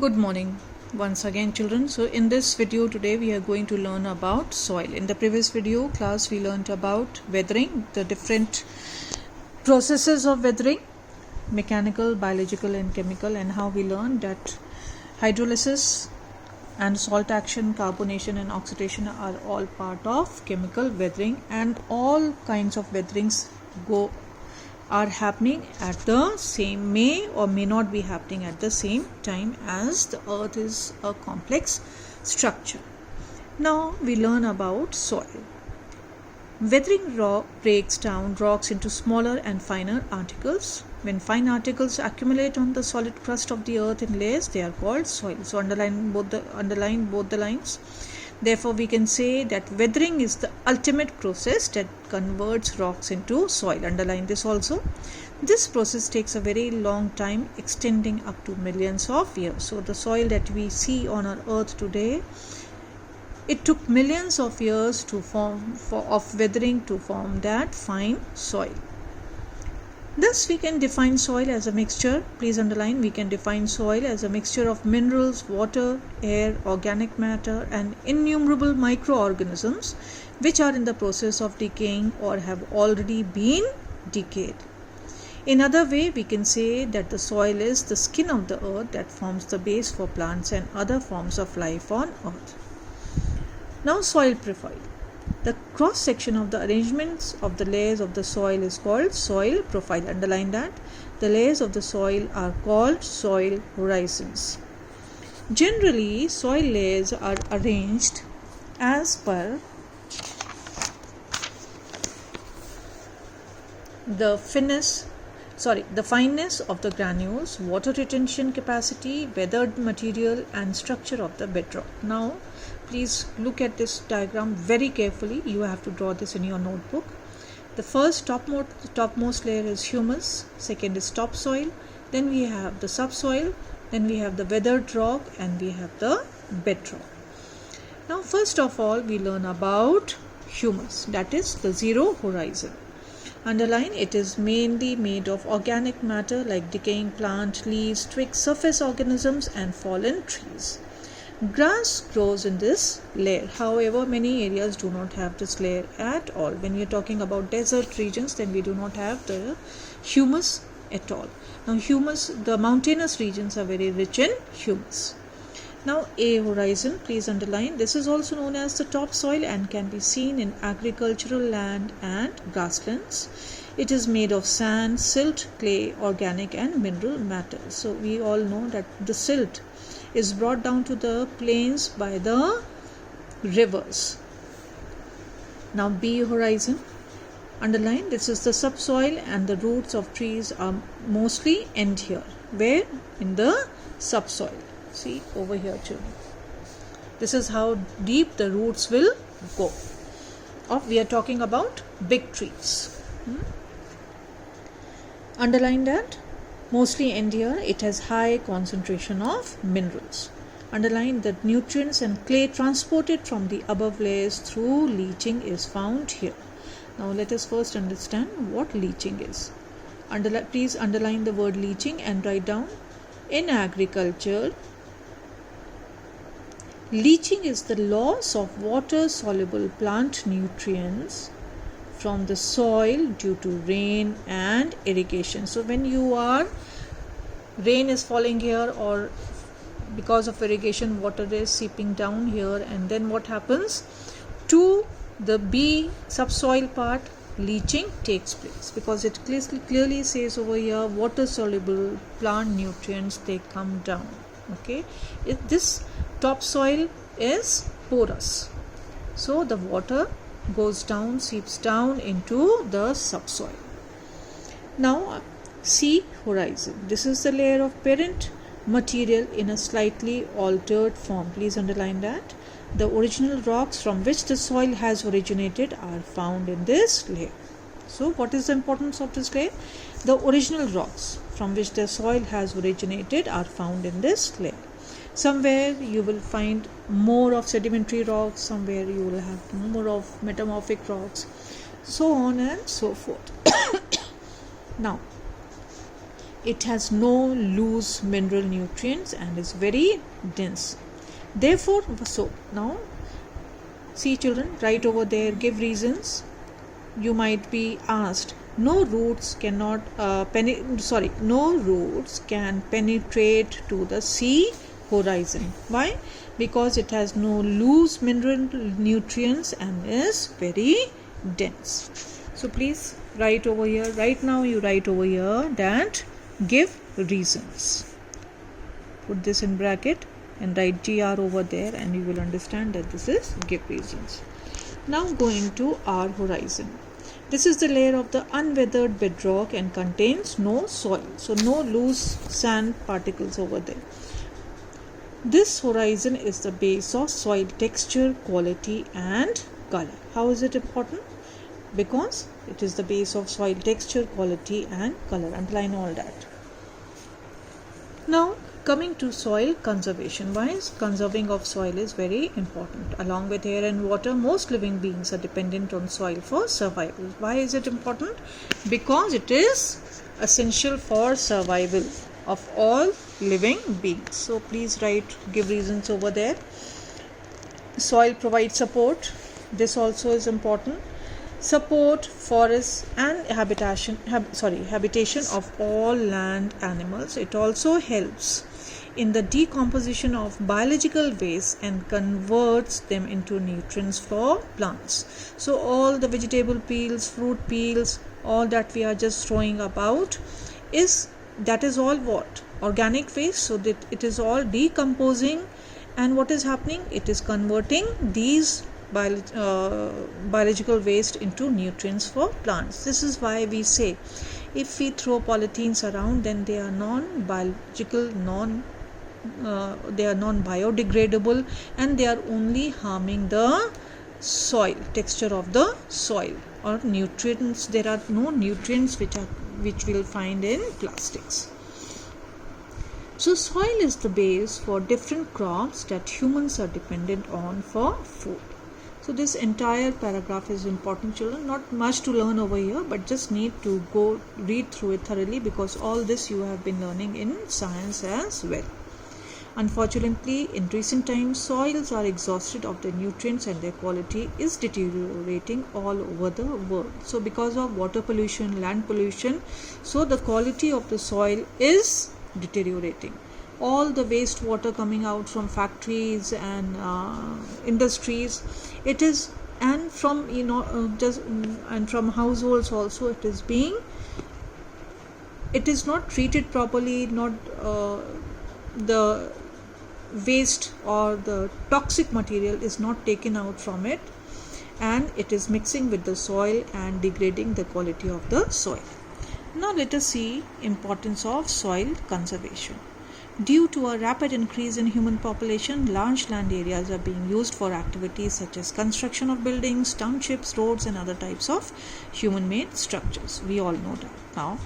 Good morning once again, children. So in this video today we are going to learn about soil. In the previous video class we learned about weathering, the different processes of weathering, mechanical, biological and chemical, and how we learned that hydrolysis and salt action, carbonation and oxidation are all part of chemical weathering, and all kinds of weatherings are happening at the same, may or may not be happening at the same time, as the earth is a complex structure. Now we learn about soil. Weathering rock breaks down rocks into smaller and finer particles. When fine particles accumulate on the solid crust of the earth in layers, they are called soil. So underline both the lines. Therefore, we can say that weathering is the ultimate process that converts rocks into soil. Underline this also. This process takes a very long time, extending up to millions of years. So the soil that we see on our earth today, it took millions of years of weathering to form that fine soil. Thus, we can define soil as a mixture. Please underline, we can define soil as a mixture of minerals, water, air, organic matter, and innumerable microorganisms which are in the process of decaying or have already been decayed. In other way, we can say that the soil is the skin of the earth that forms the base for plants and other forms of life on earth. Now, soil profile. The cross section of the arrangements of the layers of the soil is called soil profile. Underline that. The layers of the soil are called soil horizons. Generally, soil layers are arranged as per the fineness of the granules, water retention capacity, weathered material, and structure of the bedrock. Now, please look at this diagram very carefully. You have to draw this in your notebook. The first topmost layer is humus, second is topsoil, then we have the subsoil, then we have the weathered rock, and we have the bedrock. Now, first of all, we learn about humus, that is the zero horizon. Underline, it is mainly made of organic matter like decaying plant, leaves, twigs, surface organisms, and fallen trees. Grass grows in this layer. However, many areas do not have this layer at all. When we are talking about desert regions, then we do not have the humus at all. Now, the mountainous regions are very rich in humus. Now, A horizon, please underline. This is also known as the topsoil and can be seen in agricultural land and grasslands. It is made of sand, silt, clay, organic and mineral matter. So, we all know that the silt is brought down to the plains by the rivers. Now, B horizon, underline, this is the subsoil and the roots of trees are mostly end here. Where? In the subsoil. See over here, children. This is how deep the roots will go. We are talking about big trees. Underline that. Mostly end here. It has high concentration of minerals. Underline that nutrients and clay transported from the above layers through leaching is found here. Now let us first understand what leaching is. Please underline the word leaching and write down. In agriculture, leaching is the loss of water-soluble plant nutrients from the soil due to rain and irrigation. So when rain is falling here, or because of irrigation water is seeping down here, and then what happens to the B subsoil part? Leaching takes place, because it clearly says over here water soluble plant nutrients, they come down. Okay, this topsoil is porous, so the water goes down, seeps down into the subsoil. Now, C horizon, this is the layer of parent material in a slightly altered form. Please underline that. The original rocks from which the soil has originated are found in this layer. So, what is the importance of this layer? The original rocks from which the soil has originated are found in this layer. Somewhere you will find more of sedimentary rocks, somewhere you will have more of metamorphic rocks, so on and so forth. Now, it has no loose mineral nutrients and is very dense. Therefore, so now see children, write over there, give reasons. You might be asked, no roots can penetrate to the sea horizon. Why? Because it has no loose mineral nutrients and is very dense. So please write over here. Right now you write over here that give reasons. Put this in bracket and write GR over there, and you will understand that this is give reasons. Now going to our horizon. This is the layer of the unweathered bedrock and contains no soil. So no loose sand particles over there. This horizon is the base of soil texture, quality and color. How is it important? Because it is the base of soil texture, quality and color. Underline all that. Now coming to soil conservation. Why is conserving of soil is very important? Along with air and water, most living beings are dependent on soil for survival. Why is it important? Because it is essential for survival of all living beings. So please write, give reasons over there. Soil provides support. This also is important. Support forests and habitation of all land animals. It also helps in the decomposition of biological waste and converts them into nutrients for plants. So all the vegetable peels, fruit peels, all that we are just throwing about is all what? Organic waste. So that it is all decomposing, and what is happening? It is converting these biological waste into nutrients for plants. This is why we say if we throw polythenes around, then they are they are non-biodegradable, and they are only harming the soil texture of the soil or nutrients. There are no nutrients which we'll find in plastics. So soil is the base for different crops that humans are dependent on for food. So this entire paragraph is important, children. Not much to learn over here, but just need to go read through it thoroughly, because all this you have been learning in science as well. Unfortunately, in recent times, soils are exhausted of their nutrients and their quality is deteriorating all over the world. So because of water pollution, land pollution, so the quality of the soil is deteriorating. All the wastewater coming out from factories and industries, it is, and from and from households also, it is not treated properly. The waste or the toxic material is not taken out from it, and it is mixing with the soil and degrading the quality of the soil. Now let us see importance of soil conservation. Due to a rapid increase in human population, large land areas are being used for activities such as construction of buildings, townships, roads and other types of human-made structures. We all know that. Now,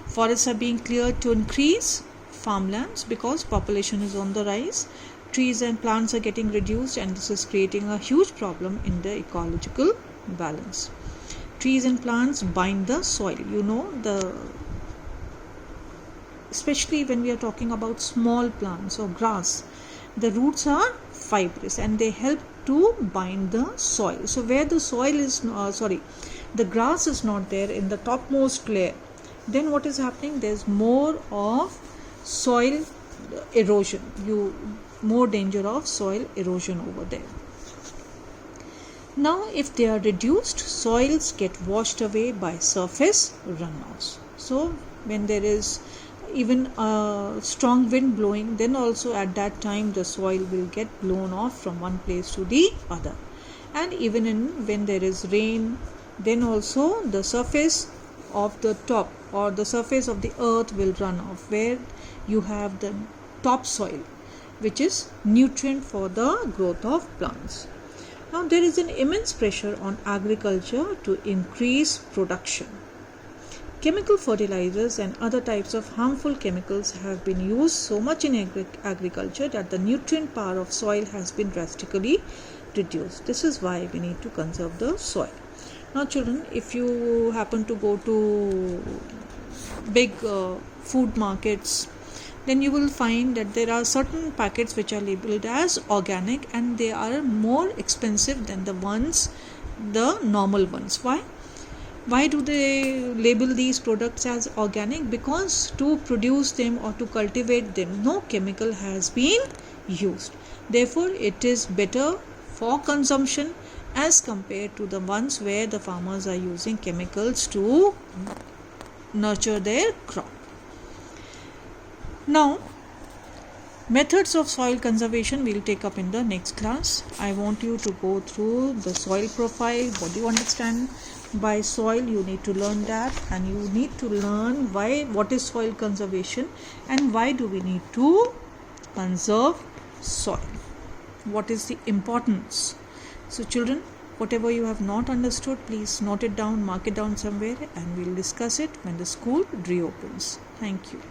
forests are being cleared to increase farmlands because population is on the rise. Trees and plants are getting reduced, and this is creating a huge problem in the ecological balance. Trees and plants bind the soil. Especially when we are talking about small plants or grass, the roots are fibrous and they help to bind the soil. So where the soil is the grass is not there in the topmost layer, then what is happening? There's more of soil erosion, more danger of soil erosion over there. Now if they are reduced, soils get washed away by surface runoffs. So when there is even a strong wind blowing, then also at that time the soil will get blown off from one place to the other. And even when there is rain, then also the surface of the top or the surface of the earth will run off, where you have the topsoil, which is nutrient for the growth of plants. Now there is an immense pressure on agriculture to increase production. Chemical fertilizers and other types of harmful chemicals have been used so much in agriculture that the nutrient power of soil has been drastically reduced. This is why we need to conserve the soil. Now children, if you happen to go to big food markets, then you will find that there are certain packets which are labeled as organic, and they are more expensive than the normal ones. Why do they label these products as organic? Because to produce them or to cultivate them, no chemical has been used. Therefore, it is better for consumption as compared to the ones where the farmers are using chemicals to nurture their crop. Now, methods of soil conservation we'll take up in the next class. I want you to go through the soil profile. What do you understand by soil? You need to learn that, and you need to learn what is soil conservation and why do we need to conserve soil. What is the importance? So children, whatever you have not understood, please note it down, mark it down somewhere, and we'll discuss it when the school reopens. Thank you.